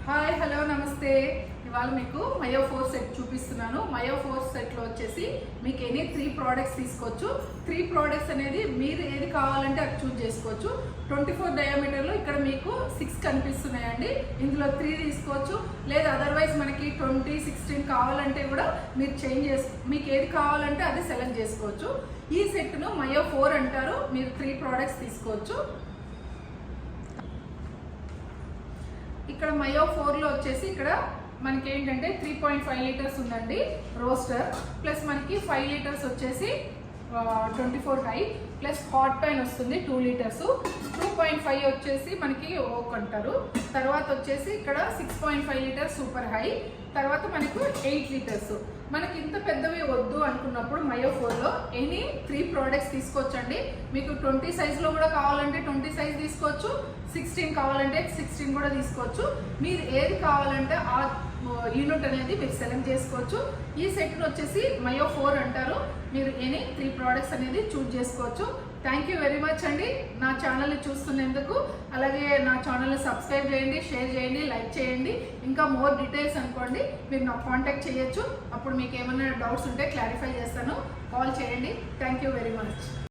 Hi hello నమస్తే. ఇవాళ మీకు మయో 4 సెట్ చూపిస్తున్నాను. మయో 4 సెట్లో వచ్చేసి మీకు ఎనీ 3 ప్రోడక్ట్స్ తీసుకోవచ్చు. 3 ప్రోడక్ట్స్ అనేది మీరు ఏది కావాలంటే అది చూస్ చేసుకోవచ్చు. 24 డయామీటర్లో ఇక్కడ మీకు 6 కనిపిస్తున్నాయండి. ఇందులో 3 తీసుకోవచ్చు, లేదా అదర్వైజ్ మనకి 20, 16 కావాలంటే కూడా మీరు మీకు ఏది కావాలంటే అది సెలెక్ట్ చేసుకోవచ్చు. ఈ సెట్ను మయో 4 అంటారు. మీరు 3 ప్రోడక్ట్స్ తీసుకోవచ్చు. ఇక్కడ మయో 4లో వచ్చేసి ఇక్కడ మనకి ఏంటంటే 3.5 లీటర్స్ ఉందండి రోస్టర్, ప్లస్ మనకి 5 లీటర్స్ వచ్చేసి 24 హై, ప్లస్ హాట్ పైన్ వస్తుంది 2 లీటర్స్. 2.5 వచ్చేసి మనకి ఓక్ అంటారు. తర్వాత వచ్చేసి ఇక్కడ 6.5 లీటర్స్ సూపర్ హై, తర్వాత మనకు 8 లీటర్స్. మనకి ఇంత పెద్దవి వద్దు అనుకున్నప్పుడు మయో 4లో ఎనీ 3 ప్రోడక్ట్స్ తీసుకోవచ్చండి. మీకు 20 సైజులో కూడా కావాలంటే 20 సైజ్ తీసుకోవచ్చు, 16 కావాలంటే 16 కూడా తీసుకోవచ్చు. మీరు ఏది కావాలంటే ఆ యూనిట్ అనేది మీరు సెలెక్ట్ చేసుకోవచ్చు. ఈ సెట్ను వచ్చేసి మయో 4 అంటారు. మీరు ఎనీ 3 ప్రోడక్ట్స్ అనేది చూస్ చేసుకోవచ్చు. థ్యాంక్ యూ వెరీ మచ్ అండి నా ఛానల్ని చూస్తున్నందుకు. అలాగే నా ఛానల్ని సబ్స్క్రైబ్ చేయండి, షేర్ చేయండి, లైక్ చేయండి. ఇంకా మోర్ డీటెయిల్స్ అనుకోండి మీరు నాకు కాంటాక్ట్ చేయొచ్చు. అప్పుడు మీకు ఏమైనా డౌట్స్ ఉంటే క్లారిఫై చేస్తాను. కాల్ చేయండి. Thank you very much.